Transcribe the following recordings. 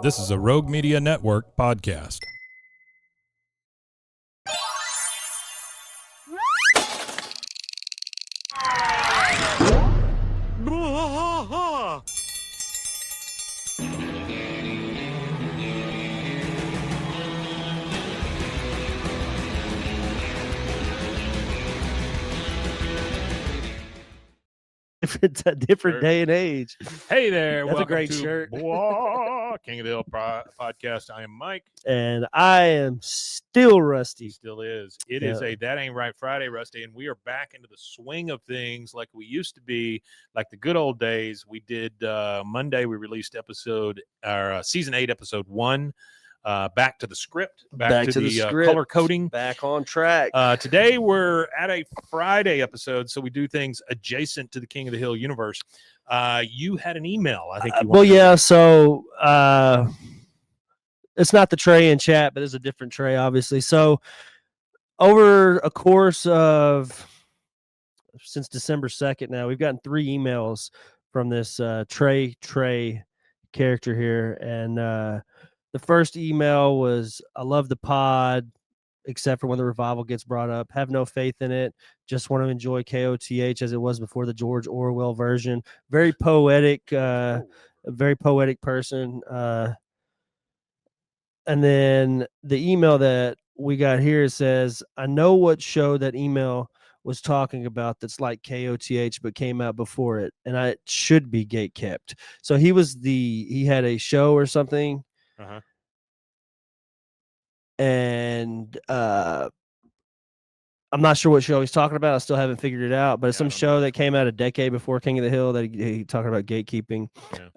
This is a Rogue Media Network podcast. It's a different day and age. Hey there, That's a welcome great to shirt. King of the Hill podcast. I am Mike. And I am still rusty. Still is. It is Yeah. a That Ain't Right Friday, Rusty, and we are back into the swing of things like we used to be, like the good old days. We did Monday. We released season 8, episode 1. Back to the script, back to the script. color coding, Back on track. Today we're at a Friday episode, so we do things adjacent to the King of the Hill universe. You had an email, I think. So it's not the Trey in chat, but it's a different Trey, obviously. So over a course of since December 2nd now, we've gotten 3 emails from this Trey character here, and the first email was, I love the pod, except for when the revival gets brought up. Have no faith in it. Just want to enjoy KOTH as it was before the George Orwell version. Very poetic, a very poetic person. And then the email that we got here says, I know what show that email was talking about that's like KOTH but came out before it, and it should be gate kept. So he had a show or something. Uh-huh. And I'm not sure what show he's talking about. I still haven't figured it out, but it's some show that came out a decade before King of the Hill that he talking about gatekeeping.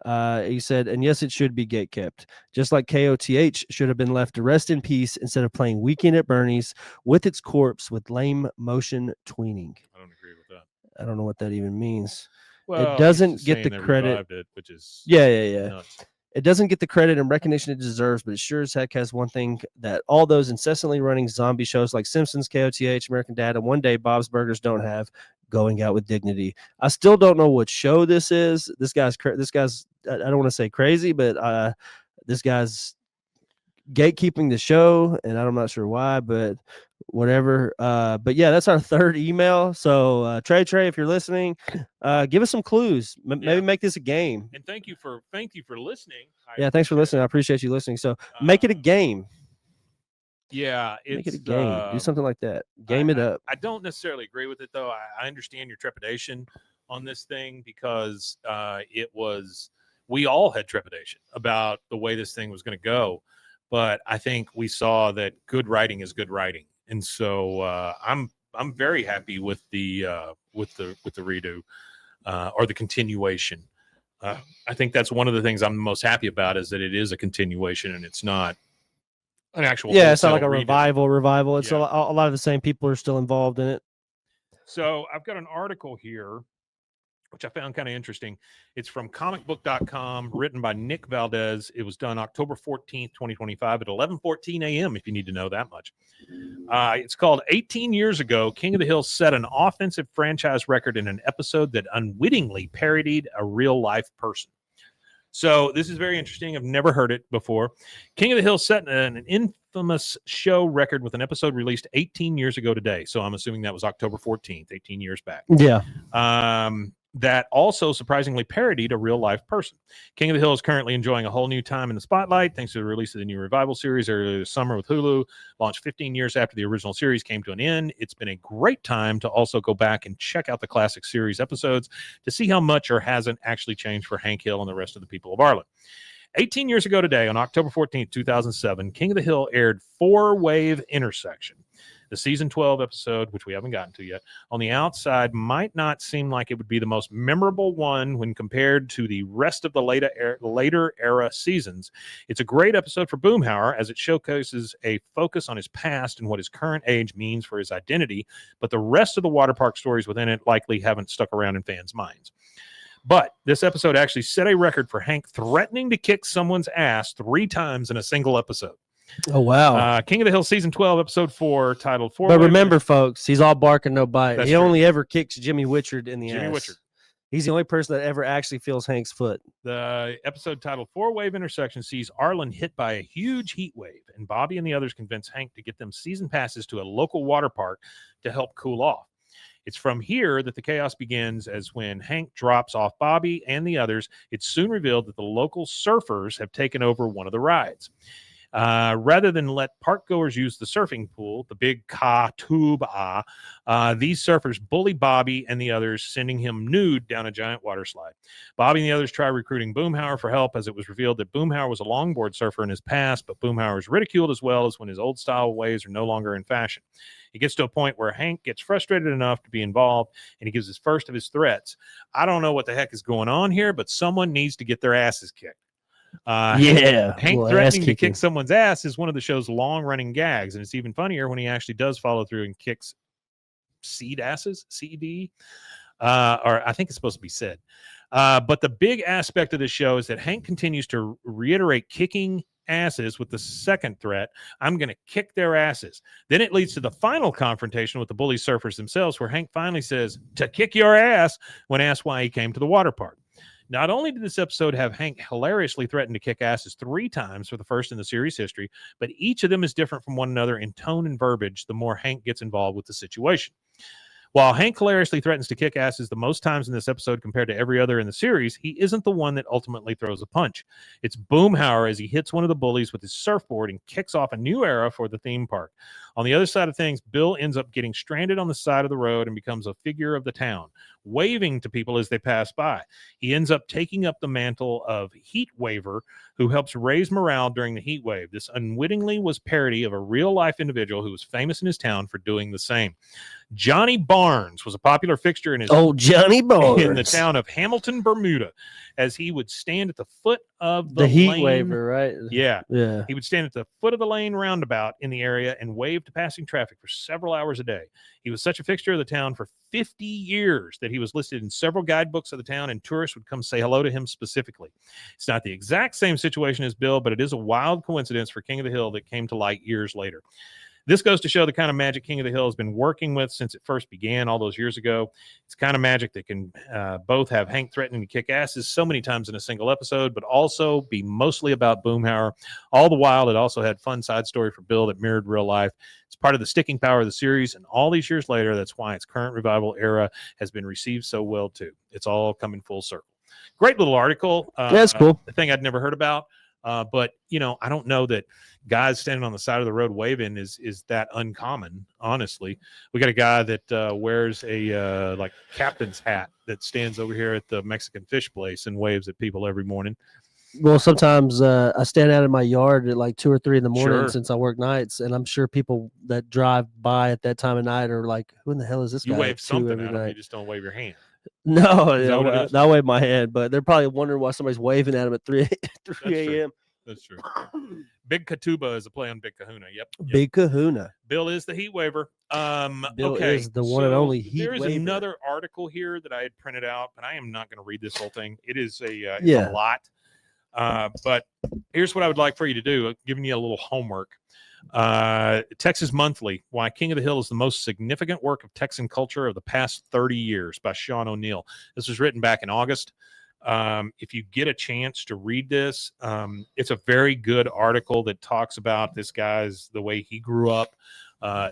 Yeah. He said, and yes, it should be gate kept, just like KOTH should have been left to rest in peace instead of playing Weekend at Bernie's with its corpse with lame motion tweening. I don't agree with that. I don't know what that even means. Well, it doesn't get the credit. Which is yeah. Nuts. It doesn't get the credit and recognition it deserves, but it sure as heck has one thing that all those incessantly running zombie shows like Simpsons, KOTH, American Dad, and one day Bob's Burgers don't have: Going Out with Dignity. I still don't know what show this is. This guy's I don't want to say crazy, but this guy's gatekeeping the show, and I'm not sure why, but whatever. But yeah, that's our 3rd email. So Trey, if you're listening, give us some clues. Maybe make this a game. And thank you for listening. Thanks for listening. I appreciate you listening. So make it a game. Yeah, make it a game. Do something like that. Game it up. I don't necessarily agree with it, though. I understand your trepidation on this thing because we all had trepidation about the way this thing was going to go. But I think we saw that good writing is good writing, and so I'm very happy with the redo or the continuation. I think that's one of the things I'm the most happy about, is that it is a continuation and it's not an actual. Yeah, it's not like a redo. revival. It's a lot of the same people are still involved in it. So I've got an article here, which I found kind of interesting. It's from comicbook.com, written by Nick Valdez. It was done October 14th, 2025 at 11:14 a.m., if you need to know that much. It's called 18 Years Ago, King of the Hill set an offensive franchise record in an episode that unwittingly parodied a real-life person. So this is very interesting. I've never heard it before. King of the Hill set an infamous show record with an episode released 18 years ago today. So I'm assuming that was October 14th, 18 years back. Yeah. That also surprisingly parodied a real-life person. King of the Hill is currently enjoying a whole new time in the spotlight thanks to the release of the new revival series earlier this summer with Hulu. Launched 15 years after the original series came to an end, it's been a great time to also go back and check out the classic series episodes to see how much or hasn't actually changed for Hank Hill and the rest of the people of Arlen. 18 years ago today, on October 14th, 2007, King of the Hill aired Four-Wave Intersection. The season 12 episode, which we haven't gotten to yet, on the outside might not seem like it would be the most memorable one when compared to the rest of the later era seasons. It's a great episode for Boomhauer as it showcases a focus on his past and what his current age means for his identity, but the rest of the water park stories within it likely haven't stuck around in fans' minds. But this episode actually set a record for Hank threatening to kick someone's ass 3 times in a single episode. Oh, wow. King of the Hill season 12, episode 4, titled Four. But remember, folks, he's all bark and no bite. That's he true. only ever kicks Jimmy Witchard in the ass. Jimmy Witchard. He's the only person that ever actually feels Hank's foot. The episode titled Four Wave Intersection sees Arlen hit by a huge heat wave, and Bobby and the others convince Hank to get them season passes to a local water park to help cool off. It's from here that the chaos begins, as when Hank drops off Bobby and the others, it's soon revealed that the local surfers have taken over one of the rides. Rather than let park goers use the surfing pool, the big Ka-Tuba, these surfers bully Bobby and the others, sending him nude down a giant water slide. Bobby and the others try recruiting Boomhauer for help, as it was revealed that Boomhauer was a longboard surfer in his past, but Boomhauer is ridiculed as well, as when his old style ways are no longer in fashion. It gets to a point where Hank gets frustrated enough to be involved, and he gives his first of his threats. I don't know what the heck is going on here, but someone needs to get their asses kicked. Hank well, threatening to kick someone's ass is one of the show's long-running gags, and it's even funnier when he actually does follow through and kicks seed asses, CD, or I think it's supposed to be said. But the big aspect of the show is that Hank continues to reiterate kicking asses with the second threat. I'm going to kick their asses. Then it leads to the final confrontation with the bully surfers themselves, where Hank finally says, to kick your ass, when asked why he came to the water park. Not only did this episode have Hank hilariously threaten to kick asses 3 times for the first in the series history, but each of them is different from one another in tone and verbiage the more Hank gets involved with the situation. While Hank hilariously threatens to kick asses the most times in this episode compared to every other in the series, he isn't the one that ultimately throws a punch. It's Boomhauer as he hits one of the bullies with his surfboard and kicks off a new era for the theme park. On the other side of things, Bill ends up getting stranded on the side of the road and becomes a figure of the town, waving to people as they pass by. He ends up taking up the mantle of Heat Waver, who helps raise morale during the heat wave. This unwittingly was parody of a real-life individual who was famous in his town for doing the same. Johnny Barnes was a popular fixture in his Johnny Barnes in the town of Hamilton, Bermuda, as he would stand at the foot of the heat lane. waver, right? Yeah. Yeah. He would stand at the foot of the lane roundabout in the area and wave to passing traffic for several hours a day. He was such a fixture of the town for 50 years that he was listed in several guidebooks of the town, and tourists would come say hello to him specifically. It's not the exact same situation as Bill, but it is a wild coincidence for King of the Hill that came to light years later. This goes to show the kind of magic King of the Hill has been working with since it first began all those years ago. It's kind of magic that can both have Hank threatening to kick asses so many times in a single episode, but also be mostly about Boomhauer. All the while, it also had fun side story for Bill that mirrored real life. It's part of the sticking power of the series, and all these years later, that's why its current revival era has been received so well, too. It's all coming full circle. Great little article. That's cool. The thing I'd never heard about. But, you know, I don't know that guys standing on the side of the road waving is that uncommon, honestly. We got a guy that wears a like captain's hat that stands over here at the Mexican fish place and waves at people every morning. Well, sometimes I stand out in my yard at like 2 or 3 in the morning Sure. since I work nights, and I'm sure people that drive by at that time of night are like, "Who in the hell is this You guy?" wave at 2 something every at them, night? you just don't wave your hand. No, Is that what it yeah, is? I wave my hand, but they're probably wondering why somebody's waving at them at 3 true. a.m. That's true. Big Katuba is a play on Big Kahuna. Yep. Big Kahuna. Bill is the heat waver. Bill Okay, is the one and so only heat there is waver. another article here that I had printed out, but I am not going to read this whole thing. It is it's Yeah. a lot. But here's what I would like for you to do. I'm giving you a little homework. Texas Monthly, Why King of the Hill is the most significant work of Texan culture of the past 30 years by Sean O'Neill. This was written back in August. If you get a chance to read this, it's a very good article that talks about this guy's, the way he grew up,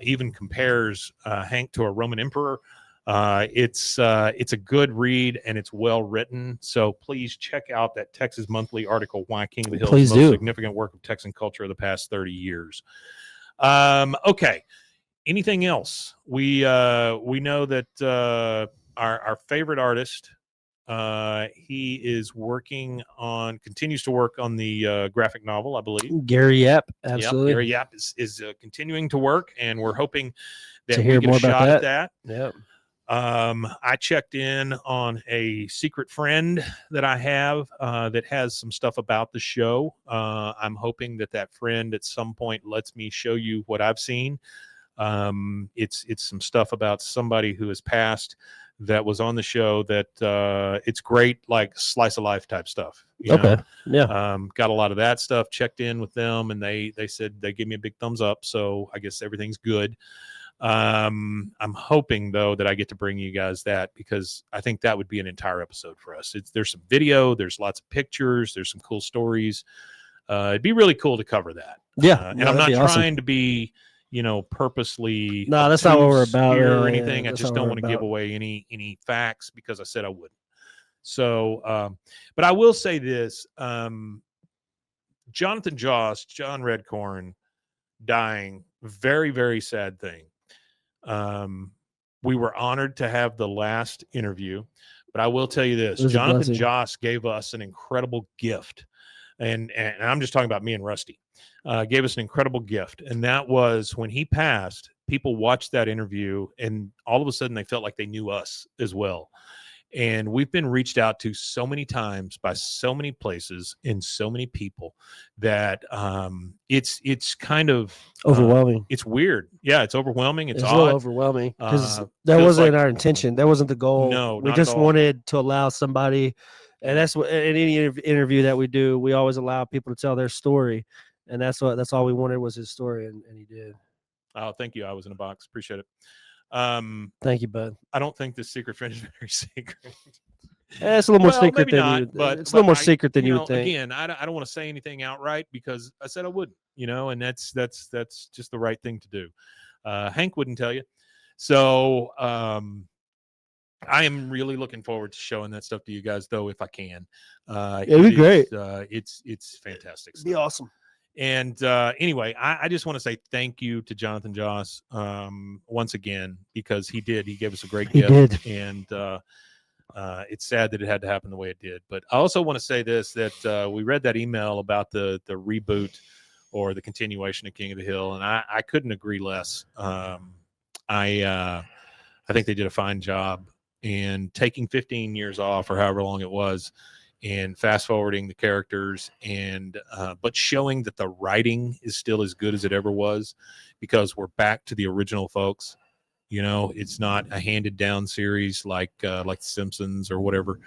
even compares Hank to a Roman emperor. It's a good read and it's well written. So please check out that Texas Monthly article, Why King of the Hill is the most significant work of Texan culture of the past 30 years. Okay. Anything else? We know that our favorite artist, he is continues to work on the graphic novel, I believe. Gary Yap, absolutely. Yep, Gary Yap is continuing to work, and we're hoping that to hear we get more a shot about at that. Yep. I checked in on a secret friend that I have that has some stuff about the show. I'm hoping that friend at some point lets me show you what I've seen. It's some stuff about somebody who has passed that was on the show that it's great, like slice of life type stuff. You know? Yeah. Got a lot of that stuff, checked in with them, and they said they gave me a big thumbs up. So I guess everything's good. I'm hoping though that I get to bring you guys that, because I think that would be an entire episode for us. There's some video, there's lots of pictures, there's some cool stories. It'd be really cool to cover that. Yeah, and no, I'm not that'd be awesome. trying to be, purposely No, that's not what we're obtuse about. here or Yeah, anything. I that's just not what don't we're want to give about. away any facts because I said I wouldn't. So, but I will say this: Jonathan Joss, John Redcorn dying, very, very sad thing. We were honored to have the last interview, but I will tell you this: It was a Jonathan blessing. Joss gave us an incredible gift, and I'm just talking about me and Rusty. Gave us an incredible gift, and that was when he passed. People watched that interview, and all of a sudden, they felt like they knew us as well. And we've been reached out to so many times by so many places and so many people that it's kind of Overwhelming. it's weird. Yeah, it's overwhelming. It's a little odd. overwhelming because that Feels wasn't like- our intention. That wasn't the goal. No, we not just at all. wanted to allow somebody, and that's what in any interview that we do, we always allow people to tell their story, and that's all we wanted was his story, and he did. Oh, thank you. I was in a box. Appreciate it. Thank you, bud. I don't think this secret friend is very secret. It's a little more Well, secret maybe than not, you. but It's a little more I- secret than you know, would think. Again, I don't want to say anything outright because I said I wouldn't, and that's just the right thing to do. Hank wouldn't tell you. So I am really looking forward to showing that stuff to you guys, though, if I can. It'd be great. It's fantastic. It'd be stuff. awesome. And anyway, I just want to say thank you to Jonathan Joss once again, because he gave us a great He gift. did. And it's sad that it had to happen the way it did. But I also want to say this, that we read that email about the reboot or the continuation of King of the Hill, and I couldn't agree less. I think they did a fine job, and taking 15 years off or however long it was, and fast forwarding the characters, and but showing that the writing is still as good as it ever was, because we're back to the original folks. It's not a handed down series like The Simpsons or whatever.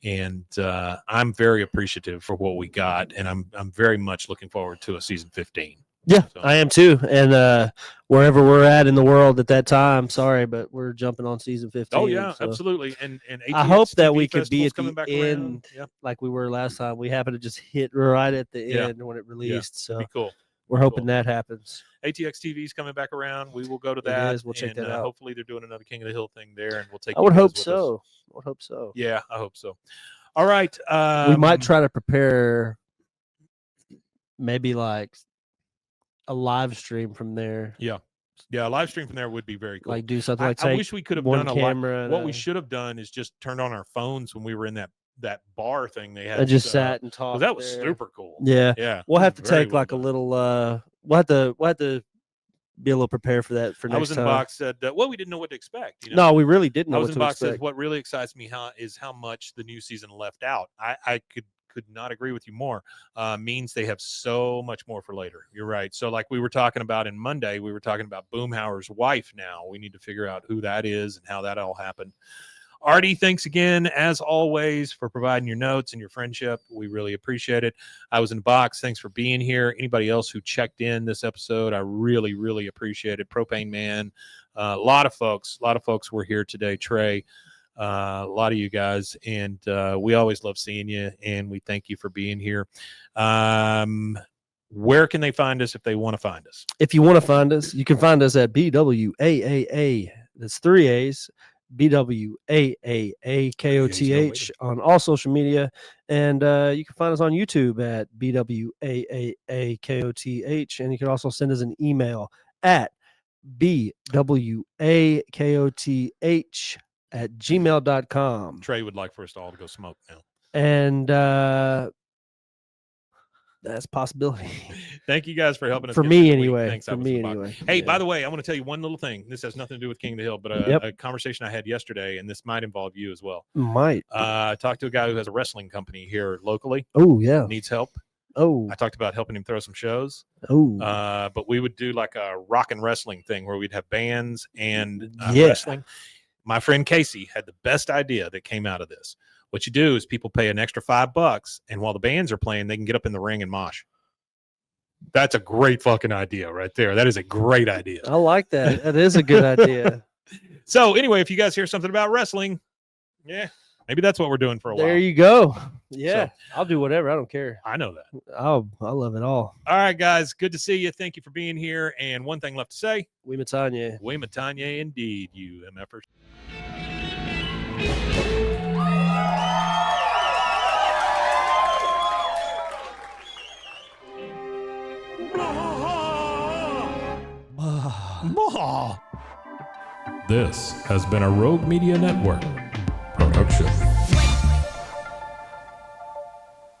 And I'm very appreciative for what we got, and I'm very much looking forward to a season 15. Yeah, So- I am too. And wherever we're at in the world at that time, sorry, but we're jumping on season 15. Oh yeah, so absolutely. And I ATX hope that TV we could be Festival's at coming the back end around. Yeah, like we were last time. We happened to just hit right at the Yeah. end when it released. So be cool. we're hoping cool. that happens. ATX TV's coming back around. We will go to It that. is. We'll check and, that out. Hopefully, they're doing another King of the Hill thing there, and we'll take. I you would guys hope with us. so. I would hope so. Yeah, I hope so. All right. We might try to prepare maybe like a live stream from there. Yeah, a live stream from there would be very cool. Like do something I like take wish we could have one done a live. camera. and, What we should have done is just turned on our phones when we were in that bar thing they had. and just set up. sat and talked. 'Cause that was there. super cool. Yeah. Yeah, We'll have to very take well like done. a little we'll have to be a little prepared for that for next I was in time. the box said, well, we didn't know what to expect. No, we really didn't I know was what in to the box says expect. what really excites me is how much the new season left out. I could not agree with you more. Means they have so much more for later. You're right. So like we were talking about in Monday, we were talking about Boomhauer's wife. Now we need to figure out who that is and how that all happened. Artie, thanks again, as always, for providing your notes and your friendship. We really appreciate it. I was in the box. Thanks for being here. Anybody else who checked in this episode, I really, really appreciate it. Propane Man, a lot of folks were here today. Trey, a lot of you guys, and we always love seeing you, and we thank you for being here. Where can they find us if they want to find us? If you want to find us, you can find us at BWAAA. That's 3 A's. BWAAAKOTH on all social media. And you can find us on YouTube at BWAAAKOTH. And you can also send us an email at BWAKOTH@gmail.com. Trey would like for us all to go smoke now. And that's a possibility. Thank you guys for helping us. For get me, through the week. anyway. Thanks, I For was me, in the box. anyway. Hey, Yeah. by the way, I want to tell you one little thing. This has nothing to do with King of the Hill, but Yep. a conversation I had yesterday, and this might involve you as well. Might. I talked to a guy who has a wrestling company here locally, Oh, yeah. needs help. Oh, I talked about helping him throw some shows, oh. but we would do like a rock and wrestling thing where we'd have bands and Yeah. wrestling. My friend Casey had the best idea that came out of this. What you do is people pay an extra $5, and while the bands are playing, they can get up in the ring and mosh. That's a great fucking idea right there. That is a great idea. I like that. That is a good idea. So anyway, if you guys hear something about wrestling, yeah, maybe that's what we're doing for a There while. you go. Yeah, I'll do whatever. I don't care. I know that. I love it all. All right, guys. Good to see you. Thank you for being here. And one thing left to say, We Matanya. we Matanya indeed, you MFers. This has been a Rogue Media Network production.